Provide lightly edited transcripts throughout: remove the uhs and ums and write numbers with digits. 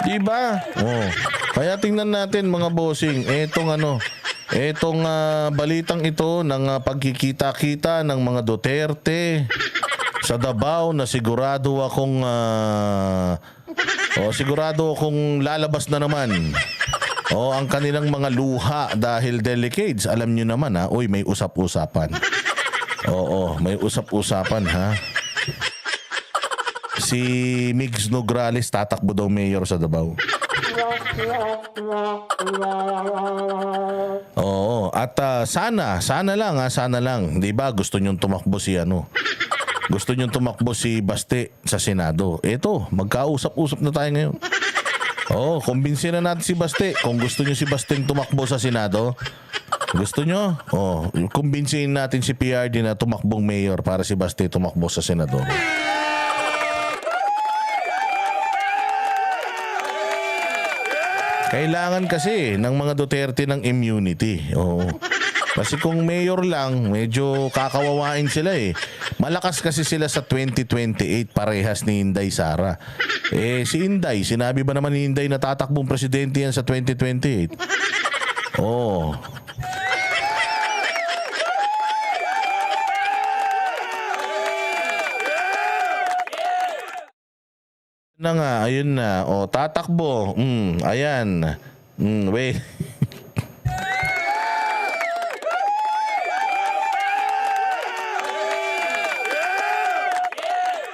Diba? Oh. Kaya tingnan natin mga bossing, etong balitang ito ng pagkikita-kita ng mga Duterte sa Davao na sigurado akong lalabas na naman. Ang kanilang mga luha dahil decades. Alam nyo naman uy, may usap-usapan. Oo, may usap-usapan Si Migs Nograles tatakbo daw mayor sa Davao. Oo, at sana lang, 'di ba? Gusto niyong tumakbo si Baste sa Senado. Ito, magkausap-usap na tayo ngayon. Kumbinsin na natin si Baste. Kung gusto niyo si Basteng tumakbo sa Senado, gusto nyo? Kumbinsin natin si PRD na tumakbong mayor para si Baste tumakbo sa Senador. Kailangan kasi ng mga Duterte ng immunity. Kasi kung mayor lang, medyo kakawawain sila Malakas kasi sila sa 2028 parehas ni Inday Sara. Si Inday, sinabi ba naman ni Inday na tatakbong presidente yan sa 2028? Ayun na. Tatakbo. Ayan. Wait.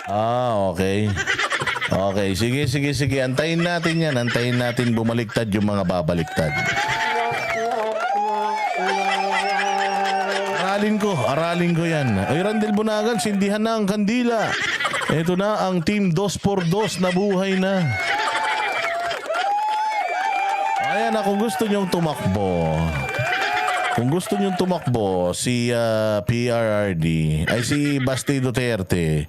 Okay. Okay, sige. Antayin natin yan. Antayin natin bumaliktad yung mga babaliktad. Aralin ko yan. Ay, Randel Bunagan, sindihan na ang kandila. Ito na ang team 2x2 na buhay na. Ayan na, kung gusto nyong tumakbo, si PRRD, ay si Basti Duterte,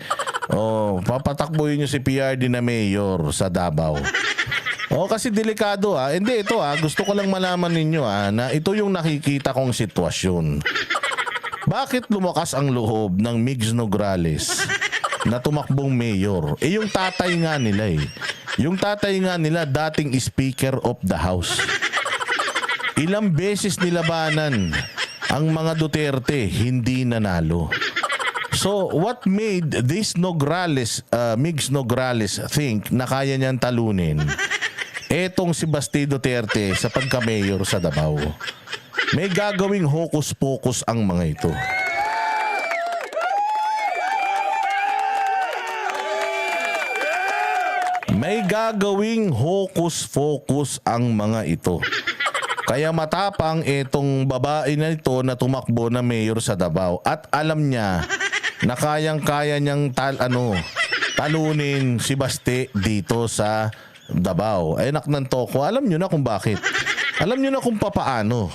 papatakbuhin nyo si PRD na mayor sa Davao. Kasi delikado Hindi, ito gusto ko lang malaman ninyo na ito yung nakikita kong sitwasyon. Bakit lumakas ang loob ng Migs Nograles na tumakbong mayor? Yung tatay nga nila Yung tatay nga nila dating Speaker of the House. Ilang beses nilabanan ang mga Duterte, hindi nanalo. So, what made this Migs Nograles think na kaya niyang talunin etong si Basti Duterte sa pagka-mayor sa Davao? May gagawing hocus-pocus ang mga ito. May gagawing hocus-pocus ang mga ito. Kaya matapang itong babae na ito na tumakbo na mayor sa Davao at alam niya na kayang-kaya niyang talunin si Baste dito sa Davao. Ay ng toko, alam niyo na kung bakit. Alam niyo na kung papaano.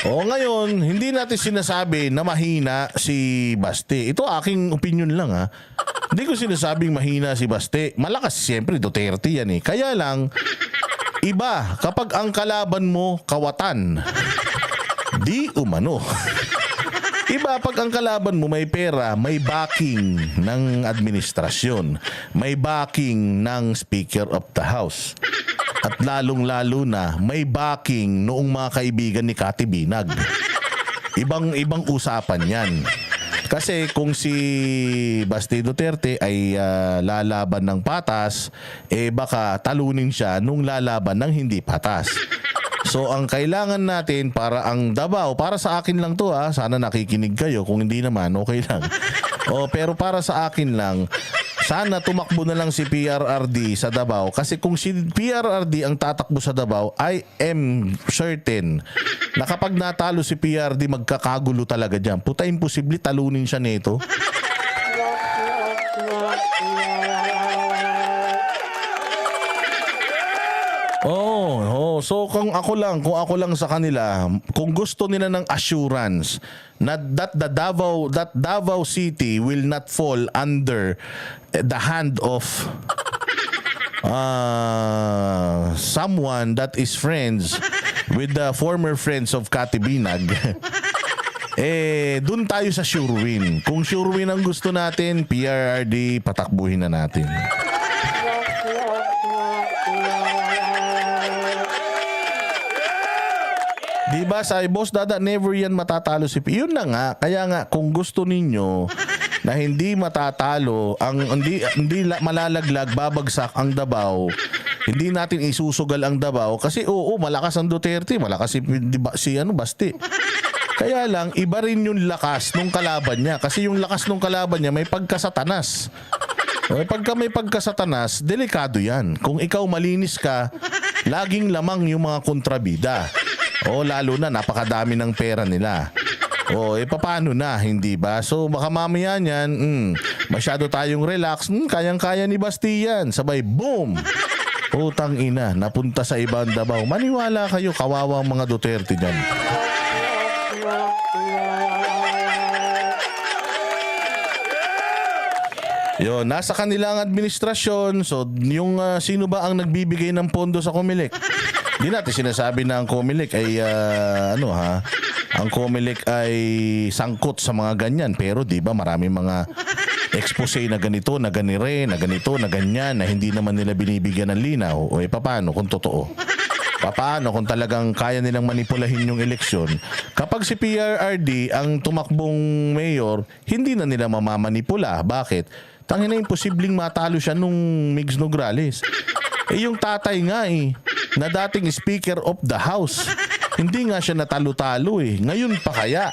Ngayon, hindi natin sinasabi na mahina si Baste. Ito aking opinion lang Hindi ko sinasabing mahina si Baste. Malakas siyempre, Duterte yan Kaya lang, iba kapag ang kalaban mo kawatan. Di umano. Iba pag ang kalaban mo may pera, may backing ng administrasyon, may backing ng Speaker of the House. At lalong-lalo na may backing noong mga kaibigan ni Kati Binag. Ibang usapan yan. Kasi kung si Basti Duterte ay lalaban ng patas, baka talunin siya nung lalaban ng hindi patas. So ang kailangan natin para ang Davao, para sa akin lang to sana nakikinig kayo, kung hindi naman okay lang. Pero para sa akin lang, sana tumakbo na lang si PRRD sa Davao kasi kung si PRRD ang tatakbo sa Davao, I am certain na kapag natalo si PRRD magkakagulo talaga diyan. Puta, imposible talunin siya nito. So kung ako lang sa kanila, kung gusto nila ng assurance na that Davao City will not fall under the hand of someone that is friends with the former friends of Kati Binag, dun tayo sa sure win. Kung sure win ang gusto natin, PRRD, patakbuhin na natin. Di ba sa Boss Dada, never yan matatalo si P. Yun na nga, kaya nga kung gusto ninyo na hindi matatalo, hindi malalaglag, babagsak ang Davao, hindi natin isusugal ang Davao kasi oo, malakas ang Duterte, malakas si Basti. Kaya lang, iba rin yung lakas nung kalaban niya. Kasi yung lakas nung kalaban niya may pagkasatanas. Pagka may pagkasatanas, delikado yan. Kung ikaw malinis ka, laging lamang yung mga kontrabida. O lalo na, napakadami ng pera nila. O paano na, hindi ba? So baka mamaya niyan, masyado tayong relax, kayang-kaya ni Basti yan. Sabay, boom! Utang ina, napunta sa ibang Davao. Maniwala kayo, kawawang mga Duterte dyan. Yo, nasa kanilang administrasyon. So, yung sino ba ang nagbibigay ng pondo sa Comelec? Hindi natin sinasabi na ang Comelec ay ang Comelec ay sangkot sa mga ganyan. Pero 'di ba, maraming mga expose na ganito, na ganire, na ganito, na ganyan, na hindi naman nila binibigyan ng linaw. O paano kung totoo? Paano kung talagang kaya nilang manipulahin yung eleksyon? Kapag si PRRD ang tumakbong mayor, hindi na nila mamamanipula. Bakit? Tangina, imposibleng matalo siya nung Migs Nograles. Yung tatay nga na dating Speaker of the House, hindi nga siya natalo-talo Ngayon pa kaya?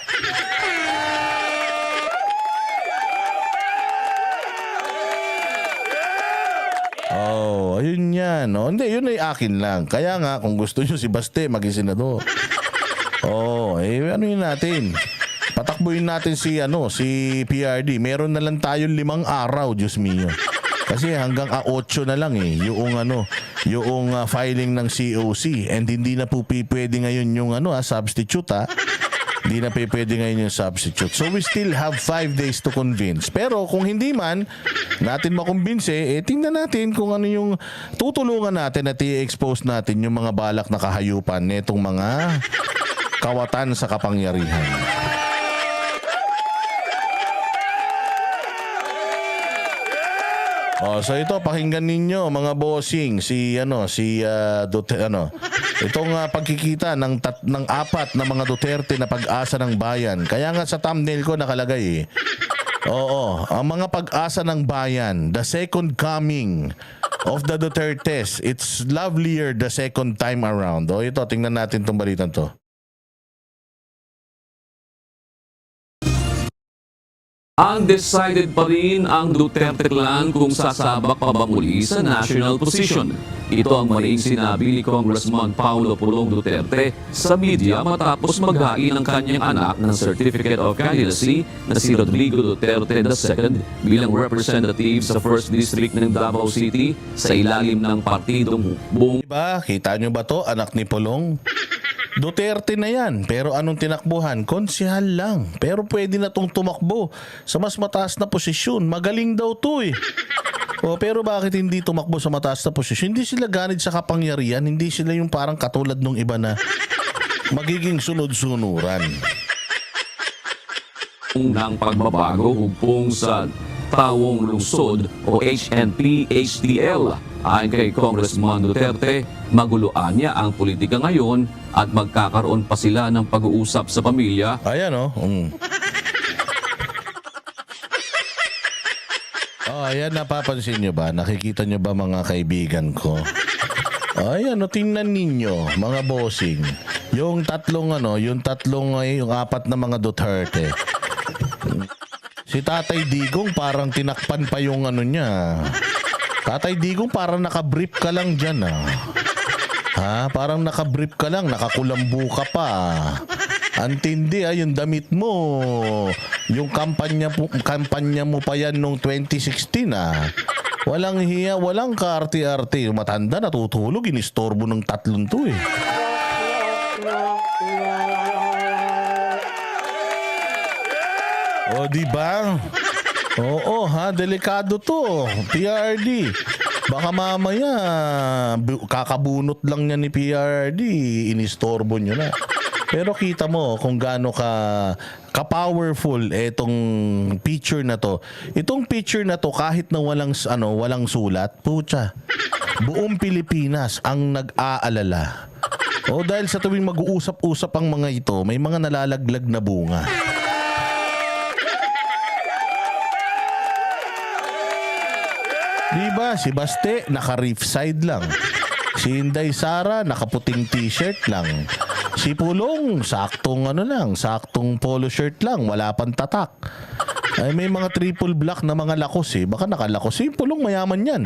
Oh, ayun yan. No? Hindi, yun ay akin lang. Kaya nga, kung gusto nyo si Baste, maging senador. Ano yun natin? Patakbuhin natin si PRD. Meron na lang tayo 5 araw, Diyos mio. Kasi hanggang 8 na lang yung filing ng COC. And hindi na po pwede ngayon yung substitute Hindi na pwede ngayon yung substitute. So we still have 5 days to convince. Pero kung hindi man natin makumbinse, tingnan natin kung ano yung tutulungan natin at i-expose natin yung mga balak na kahayupan nitong mga kawatan sa kapangyarihan. So ito, pakinggan ninyo mga bossing itong pagkikita ng 4 na mga Duterte na pag-asa ng bayan. Kaya nga sa thumbnail ko nakalagay ang mga pag-asa ng bayan, the second coming of the Dutertes. It's lovelier the second time around. Ito, tingnan natin tong balitan to. Undecided pa rin ang Duterte clan kung sasabak pa ba muli sa national position. Ito ang maling sinabi ni Congressman Paulo Pulong Duterte sa media matapos maghain ang kanyang anak ng Certificate of Candidacy na si Rodrigo Duterte II bilang representative sa 1st District ng Davao City sa ilalim ng partidong buong. Diba? Kita nyo ba to, anak ni Pulong? Duterte na yan. Pero anong tinakbuhan? Konsehal lang. Pero pwede na tong tumakbo sa mas mataas na posisyon. Magaling daw to pero bakit hindi tumakbo sa mataas na posisyon? Hindi sila ganid sa kapangyarihan. Hindi sila yung parang katulad nung iba na magiging sunod-sunuran. Ng pagbabago hugpong sa Tawong Lungsod o HNP-HTL. Ayon kay Congressman Duterte, maguluan niya ang politika ngayon at magkakaroon pa sila ng pag-uusap sa pamilya. Ayan ayan, napapansin nyo ba? Nakikita nyo ba mga kaibigan ko? Ayan, tingnan ninyo mga bossing. Yung 4 na mga Duterte. Si Tatay Digong parang tinakpan pa yung niya. Tatay Digong parang nakabrief ka lang dyan parang nakabrief ka lang, nakakulambu ka pa. Antindi yung damit mo. Yung kampanya mo pa yan nung 2016 Walang hiya, walang kaarte-arte. Matanda, natutulog, inistorbo ng 3 to diba? Oo delikado to. PRD. Baka mamaya kakabunot lang niya ni PRD, inistorbo nyo na. Pero kita mo kung gaano ka-powerful itong picture na to. Itong picture na to kahit na walang sulat, pucha. Buong Pilipinas ang nag-aalala. O dahil sa tuwing mag-uusap-usap ang mga ito, may mga nalalaglag na bunga. Diba? Si Baste, naka-reef side lang. Si Inday Sara, nakaputing t-shirt lang. Si Pulong, saktong saktong polo shirt lang, wala pang tatak. Ay may mga triple black na mga lakos eh. Baka nakalakos. Si Pulong mayaman yan.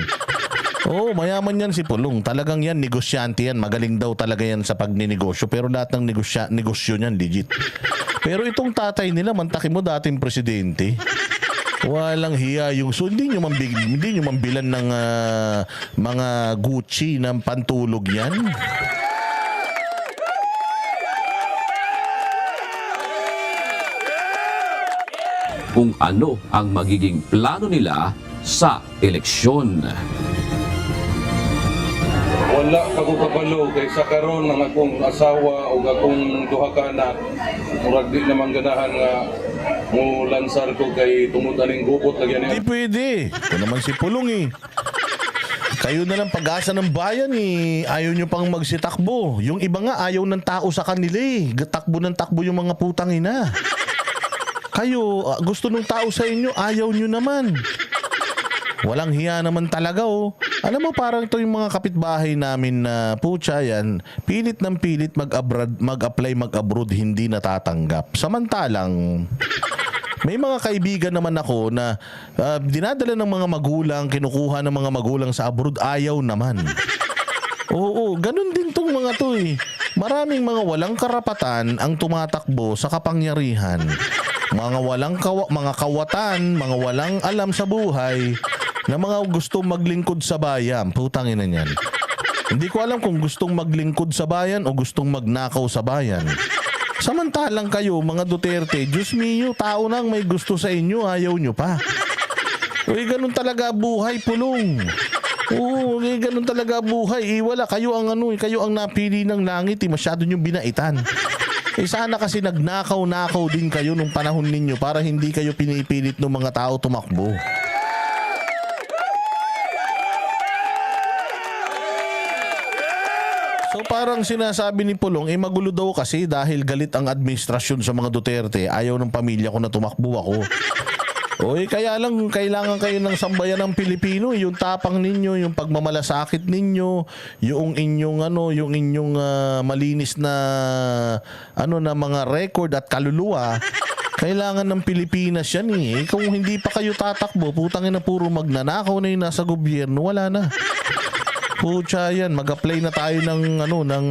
Oo, mayaman yan si Pulong. Talagang yan, negosyante yan. Magaling daw talaga yan sa pagninegosyo. Pero lahat ng negosyo niyan, legit. Pero itong tatay nila, mantakin mo dating presidente. Walang hiya yung so hindi nyo mambilan ng mga Gucci ng pantulog yan. Kung ano ang magiging plano nila sa eleksyon. Wala ako kabalo kay sa karon ng akong asawa o akong duha ka anak murag di naman ganahan nga mo lansar ko kay tungod aning gupot lagyan Hindi niya. pwede. Ito naman si Pulong eh. Kayo na lang pag-asa ng bayan eh. Ayaw nyo pang magsitakbo. Yung iba nga ayaw ng tao sa kanila eh. Takbo ng takbo yung mga putang ina. Kayo, gusto ng tao sa inyo, ayaw nyo naman. Walang hiya naman talaga oh. Alam mo parang ito yung mga kapitbahay namin na putya yan, pilit ng pilit mag-apply mag-abroad, hindi natatanggap. Samantalang may mga kaibigan naman ako na dinadala ng mga magulang, kinukuha ng mga magulang sa abroad, ayaw naman. Oo, ganun din tong mga to eh. Maraming mga walang karapatan ang tumatakbo sa kapangyarihan. Mga mga kawatan, mga walang alam sa buhay na mga gustong maglingkod sa bayan. Putang ina niyan. Hindi ko alam kung gustong maglingkod sa bayan o gustong magnakaw sa bayan. Samantalang kayo, mga Duterte, Diyos mio, tao nang may gusto sa inyo, ayaw nyo pa. Uy, ganun talaga buhay, Pulong. Oo, ganun talaga buhay. Wala, kayo ang kayo ang napili ng langit, masyado nyo binaitan. Sana kasi nagnakaw-nakaw din kayo nung panahon ninyo para hindi kayo pinipilit ng mga tao tumakbo. So parang sinasabi ni Pulong, magulo daw kasi dahil galit ang administrasyon sa mga Duterte. Ayaw ng pamilya ko na tumakbo ako. Oy, kaya lang kailangan kayo ng sambayan ng Pilipino, yung tapang ninyo, yung pagmamalasakit ninyo, yung inyong malinis na na mga record at kaluluwa. Kailangan ng Pilipinas yan eh. Kung hindi pa kayo tatakbo, putangin na puro magnanakaw na yung nasa gobyerno, wala na. Pucha yan, mag-apply na tayo ng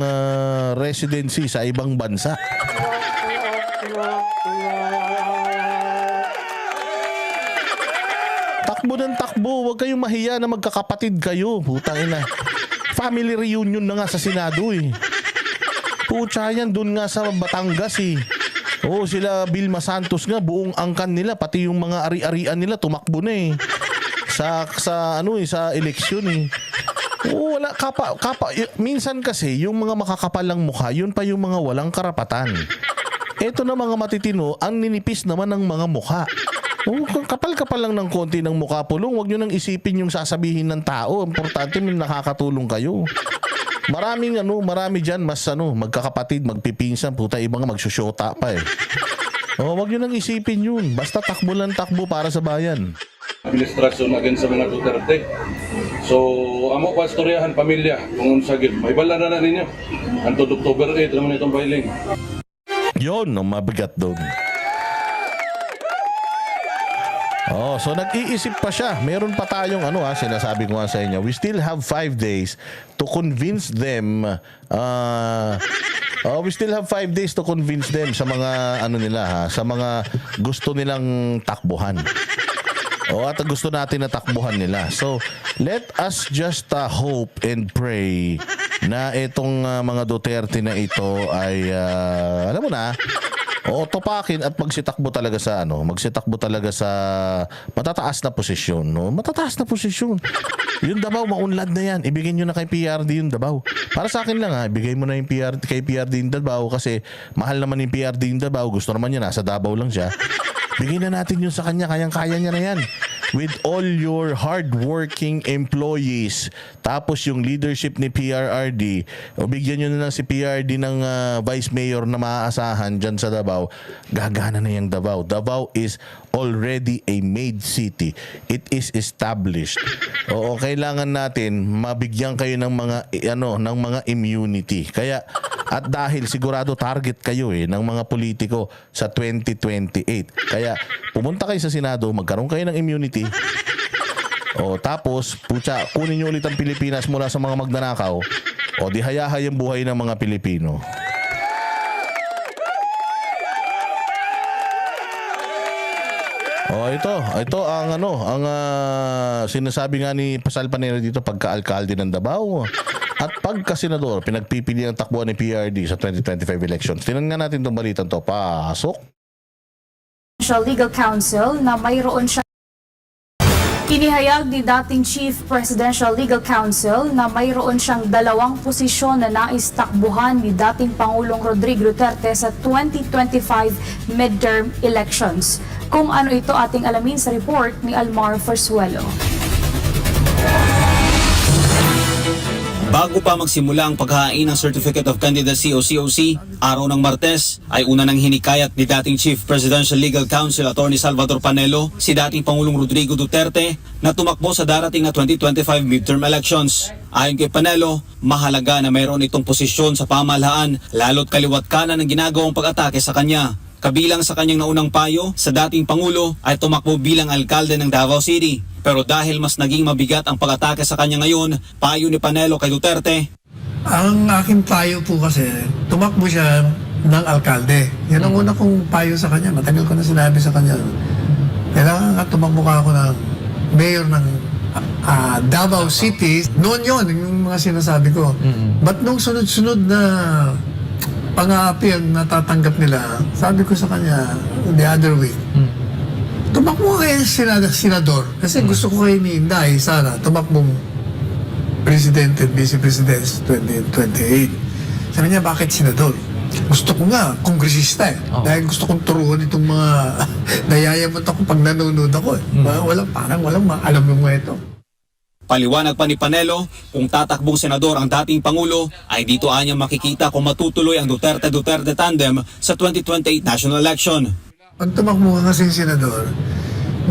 residency sa ibang bansa. Takbo ng takbo, huwag kayong mahiya na magkakapatid kayo. Putang ina. Family reunion na nga sa Senado eh. Pucha yan, dun nga sa Batangas eh. Oo, sila Vilma Santos nga, buong angkan nila, pati yung mga ari-arian nila tumakbo na eh. Sa eleksyon eh. Oo, wala minsan kasi yung mga makakapalang mukha, yun pa yung mga walang karapatan. Eto na mga matitino, ang ninipis naman ng mga mukha. Oh, kapal-kapal lang ng konti ng mukha, Pulong. Huwag nyo nang isipin yung sasabihin ng tao. Importante may nakakatulong kayo. Marami dyan mas magkakapatid, magpipinsan, puta, ibang magsusyota pa eh. Oh, huwag nyo nang isipin yun. Basta takbo lang takbo para sa bayan. Administrasyon agin sa mga Duterte. So, amo pastoryahan pamilya kung sagid. May bala na ninyo. Anto October 8 naman itong filing. Yon, ang mabigat doon. Oh, so nag-iisip pa siya. Meron pa tayong sinasabi ko nga sa inyo. We still have 5 days to convince them. We still have 5 days to convince them sa mga sa mga gusto nilang takbuhan. At gusto natin na takbuhan nila. So, let us just hope and pray na itong mga Duterte na ito ay alam mo na, topakin at magsitakbo talaga sa matataas na posisyon, no? Matataas na posisyon. Yung Davao maunlad na yan. Ibigay niyo na kay PRD yung Davao. Para sa akin lang ibigay mo na yung kay PRD yung Davao kasi mahal naman yung PRD yung Davao. Gusto naman niya nasa Davao lang siya. Bigay na natin yun sa kanya, kayang-kaya niya na yan. with all your hardworking employees, tapos yung leadership ni PRRD, o bigyan nyo na lang si PRRD ng vice mayor na maaasahan dyan sa Davao, gagana na yung Davao. Davao is already a made city. It is established. Oo, kailangan natin mabigyan kayo ng mga ng mga immunity. Kaya at dahil sigurado target kayo ng mga politiko sa 2028. Kaya pumunta kayo sa Senado, magkaroon kayo ng immunity. O tapos, pucha, kunin nyo ulit ang Pilipinas mula sa mga magnanakaw. O di hayahay ang buhay ng mga Pilipino. Oh, ito ang sinasabi nga ni Pasal Panelo dito pagka-alkalde ng Davao at pagka-senador, pinagpipili ang takbuhan ni PRD sa 2025 elections. Tingnan nga natin itong balitang to. Pasok. Legal Counsel na mayroon siya. Inihayag ni dating Chief Presidential Legal Counsel na mayroon siyang 2 posisyon na nais takbuhan ni dating Pangulong Rodrigo Duterte sa 2025 midterm elections. Kung ano ito ating alamin sa report ni Almar Farsuelo. Bago pa magsimula ang paghahain ng Certificate of Candidacy o COC, araw ng Martes ay una nang hinikayat ni dating Chief Presidential Legal Counsel Attorney Salvador Panelo si dating Pangulong Rodrigo Duterte na tumakbo sa darating na 2025 midterm elections. Ayon kay Panelo, mahalaga na mayroon itong posisyon sa pamahalaan lalo't kaliwat kanan ng ginagawang pag-atake sa kanya. Kabilang sa kanyang naunang payo sa dating Pangulo ay tumakbo bilang alkalde ng Davao City. Pero dahil mas naging mabigat ang pag-atake sa kanya ngayon, payo ni Panelo kay Duterte. Ang aking payo po kasi, tumakbo siya ng alkalde. Yan ang una kong payo sa kanya. Matagal ko na sinabi sa kanya. Kailangan tumakbo ka ako ng mayor ng Davao City. Noon yun, yung mga sinasabi ko. But nung sunod-sunod na pang-aapi ang natatanggap nila, sabi ko sa kanya the other week, tumakbo kayo senador. Kasi gusto ko kayo ni Inday, sana, tumakbong presidente at vice-president 2028. Sabi niya, bakit senador? Gusto ko nga, kongresista Dahil gusto kong turuan itong mga nayayamot ako pag nanonood ako. Parang walang alam mo nga ito. Paliwanag pa ni Panelo, kung tatakbong senador ang dating Pangulo, ay dito anya makikita kung matutuloy ang Duterte-Duterte tandem sa 2028 national election. Pag tumakbo ka kasing senador,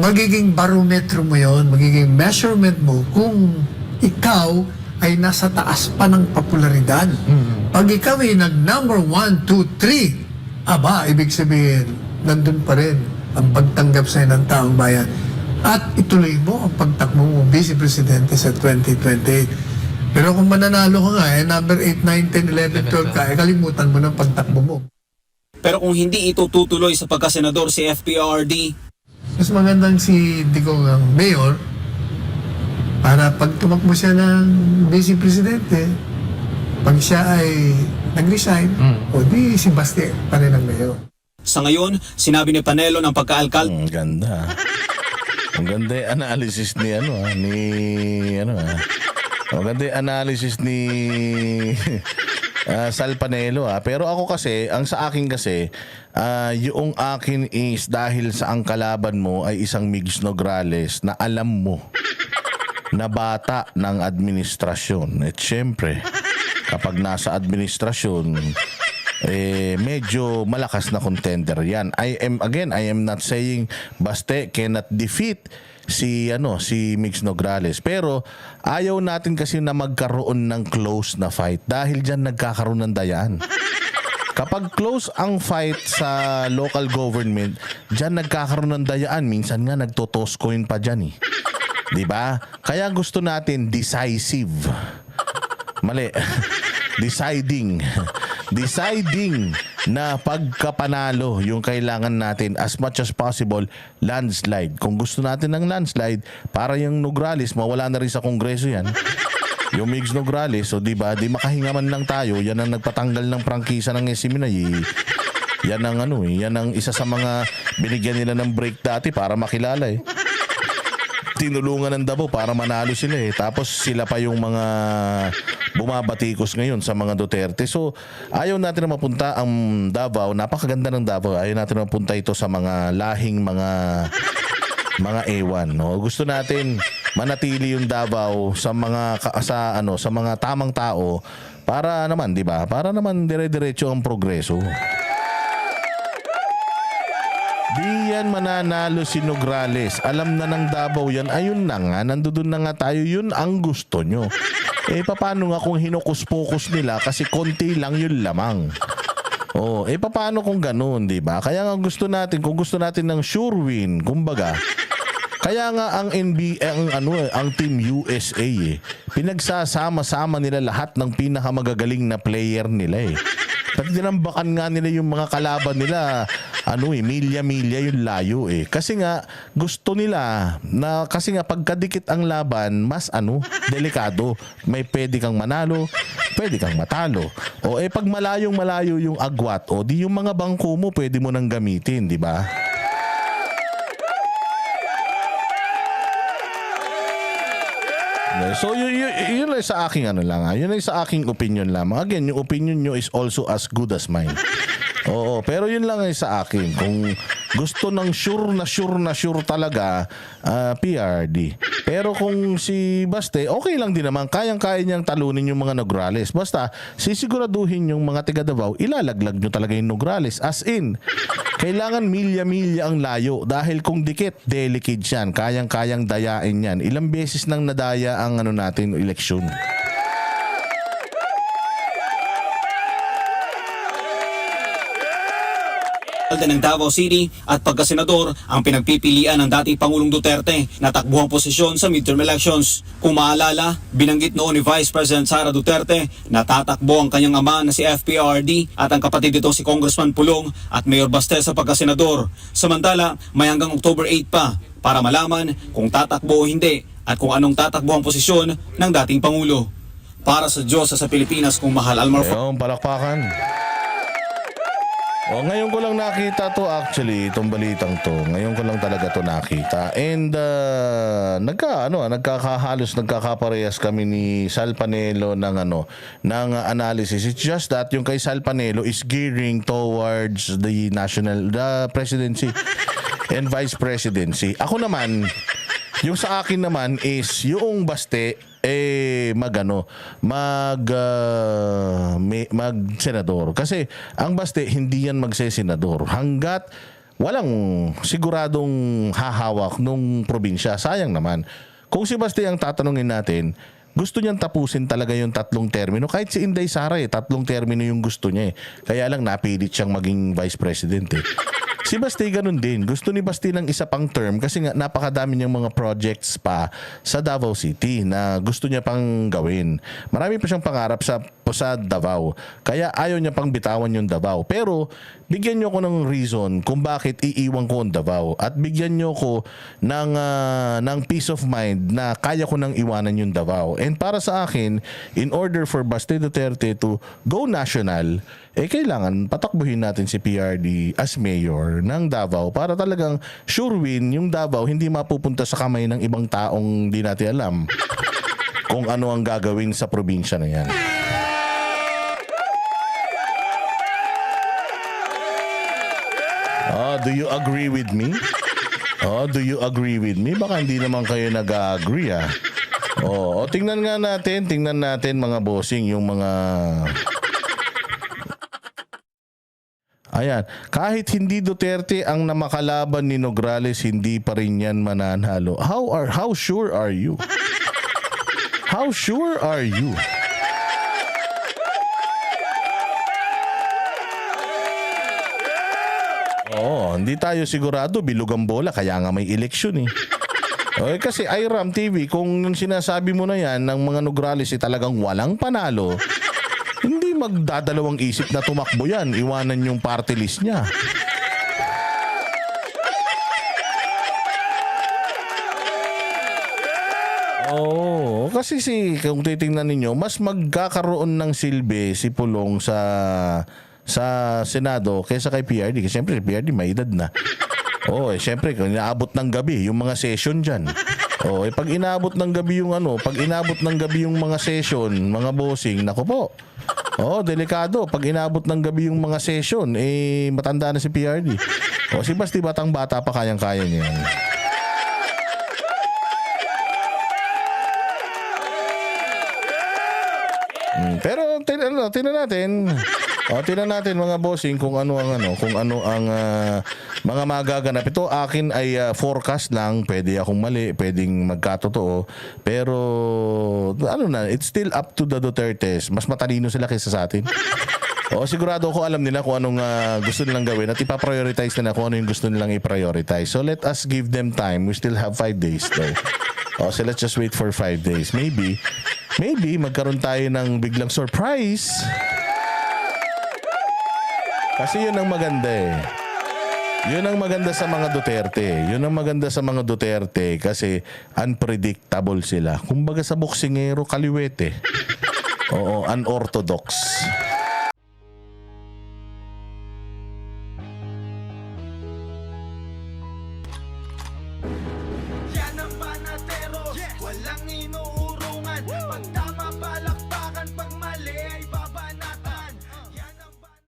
magiging barometro mo yon, magiging measurement mo kung ikaw ay nasa taas pa ng popularidad. Pag ikaw ay nag-number 1, 2, 3, ibig sabihin, nandun pa rin ang pagtanggap sa'yo ng taong bayan. At ituloy mo ang pagtakbo mo Vice Presidente sa 2028. Pero kung mananalo ka nga, number 8, 9, 10, 11, 12 ka, kalimutan mo ng pagtakbo mo. Pero kung hindi ito tutuloy sa pagkasenador si FPRD, mas magandang si Digong ang mayor para pag tumakbo siya ng Vice Presidente, pag siya ay nag-resign, o di si Baste pa rin ang mayor. Sa ngayon, sinabi ni Panelo ng pagkaalkalde. Ang ganda. Ang ganda yung analysis ni Ang ganda yung analysis ni Sal Panelo Pero ako kasi, ang sa akin kasi, yung akin is dahil sa ang kalaban mo ay isang Migs Nograles na alam mo na bata ng administrasyon. At syempre, kapag nasa administrasyon, medyo malakas na contender yan. I am not saying Baste cannot defeat si Migs Nograles, pero ayaw natin kasi na magkaroon ng close na fight dahil diyan nagkakaroon ng dayaan. Kapag close ang fight sa local government, diyan nagkakaroon ng dayaan. Minsan nga nagtotoss coin pa diyan 'Di ba? Kaya gusto natin decisive. Mali. Deciding na pagkapanalo yung kailangan natin as much as possible, landslide. Kung gusto natin ng landslide, para yung Nograles, mawala na rin sa Kongreso yan. Yung Migs Nograles, so di ba, di makahinga man lang tayo, yan ang nagpatanggal ng prangkisa ng Seminay. Yan ang isa sa mga binigyan nila ng break dati para makilala Tinulungan ng Davao para manalo sila Tapos sila pa yung mga bumabatikos ngayon sa mga Duterte. So, ayaw natin na mapunta ang Davao. Napakaganda ng Davao. Ayaw natin na mapunta ito sa mga lahing mga mga ewan, no? Gusto natin manatili yung Davao sa sa mga tamang tao para naman, 'di ba? Para naman dire-diretso ang progreso. Di yan mananalo si Nograles. Alam na ng Davao yan. Ayun na nga, nandoon na nga tayo. Yun ang gusto nyo. Paano nga kung hinukus-pokus nila kasi konti lang yun lamang. Paano kung ganun, di ba? Kaya nga gusto natin, kung gusto natin ng sure win, kumbaga, kaya nga ang ang Team USA pinagsasama-sama nila lahat ng pinakamagagaling na player nila Pag dinambakan nga nila yung mga kalaban nila, milya-milya yung layo Kasi nga gusto nila na kasi nga pagkadikit ang laban, mas delikado. May pwede kang manalo, pwede kang matalo. Pag malayong-malayo yung agwat, di yung mga bangko mo pwede mo nang gamitin, di ba? So yun lang sa aking yun lang sa aking opinion lamang. Again, yung opinion nyo is also as good as mine. Pero yun lang sa akin. Kung gusto ng sure talaga, PRD. Pero kung si Baste, okay lang din naman. Kayang-kaya niyang talunin yung mga Nograles. Basta, sisiguraduhin yung mga taga Davao, ilalaglag nyo talaga yung Nograles. As in, kailangan milya-milya ang layo. Dahil kung dikit, delicate yan. Kayang-kayang dayain yan. Ilang beses nang nadaya ang natin, eleksyon. ng Davao City at pagkasenador ang pinagpipilian ng dating Pangulong Duterte na takbuhang posisyon sa midterm elections. Kung maalala, binanggit noon ni Vice President Sara Duterte na tatakbo ang kanyang ama na si FPRD at ang kapatid nito si Congressman Pulong at Mayor Baste sa pagkasenador. Samantala, may hanggang October 8 pa para malaman kung tatakbo o hindi at kung anong tatakbo ang posisyon ng dating Pangulo. Para sa Diyos sa Pilipinas kung mahal Almar. Ayun, palakpakan. Ngayon ko lang nakita to actually, itong balitang to. Ngayon ko lang talaga to nakita. And nagkakaparehas kami ni Sal Panelo ng analysis. It's just that yung kay Sal Panelo is gearing towards the presidency and vice presidency. Ako naman, yung sa akin naman is yung Baste mag-senador. Kasi ang Baste hindi yan magse-senador hanggat walang siguradong hahawak nung probinsya. Sayang naman. Kung si Baste ang tatanungin natin, gusto niyang tapusin talaga yung 3 termino. Kahit si Inday Sara 3 termino yung gusto niya Kaya lang napilit siyang maging vice president Si Baste ganun din. Gusto ni Baste ng isa pang term kasi nga napakadami niyang mga projects pa sa Davao City na gusto niya pang gawin. Marami pa siyang pangarap sa Davao. Kaya ayaw niya pang bitawan yung Davao. Pero bigyan niyo ko ng reason kung bakit iiwan ko ang Davao at bigyan niyo ko ng peace of mind na kaya ko nang iwanan yung Davao. And para sa akin, in order for Baste Duterte to go national, kailangan patakbuhin natin si PRD as mayor ng Davao para talagang sure win yung Davao hindi mapupunta sa kamay ng ibang taong di natin alam kung ano ang gagawin sa probinsya na yan. Do you agree with me? Do you agree with me? Baka hindi naman kayo nag-agree tingnan natin mga bossing yung mga Ayan, kahit hindi Duterte ang namakalaban ni Nograles, hindi pa rin yan mananalo. How sure are you? How sure are you? Hindi tayo sigurado, bilog ang bola, kaya nga may eleksyon kasi IRAM TV, kung sinasabi mo na yan ng mga Nograles talagang walang panalo, hindi magdadalawang isip na tumakbo yan. Iwanan yung party list niya. Kasi kung titingnan ninyo, mas magkakaroon ng silbi si Pulong sa Senado kaysa kay PRD. Kasi siyempre si PRD may edad na. Siyempre kung inaabot ng gabi yung mga session dyan. Pag inaabot ng gabi yung mga session, mga bossing, nako po. Delikado. Pag inaabot ng gabi yung mga session, matanda na si PRD. Si Basti batang-bata pa kayang-kaya niya yan. Pero tingnan natin. Tingnan natin mga bossing kung ano ang mga magaganap. Ito akin ay forecast lang, pwede akong mali, pwedeng magkatotoo. Pero it's still up to the Dutertes. Mas matalino sila kaysa sa atin. Sigurado ako alam nila kung anong gusto nilang gawin at ipa-prioritize nila kung ano yung gusto nilang i-prioritize. So let us give them time. We still have 5 days though. So let's just wait for 5 days. Maybe magkaroon tayo ng biglang surprise. Kasi yun ang maganda eh. Yun ang maganda sa mga Duterte. Yun ang maganda sa mga Duterte kasi unpredictable sila. Kumbaga sa boksingero, kaliwete. Unorthodox.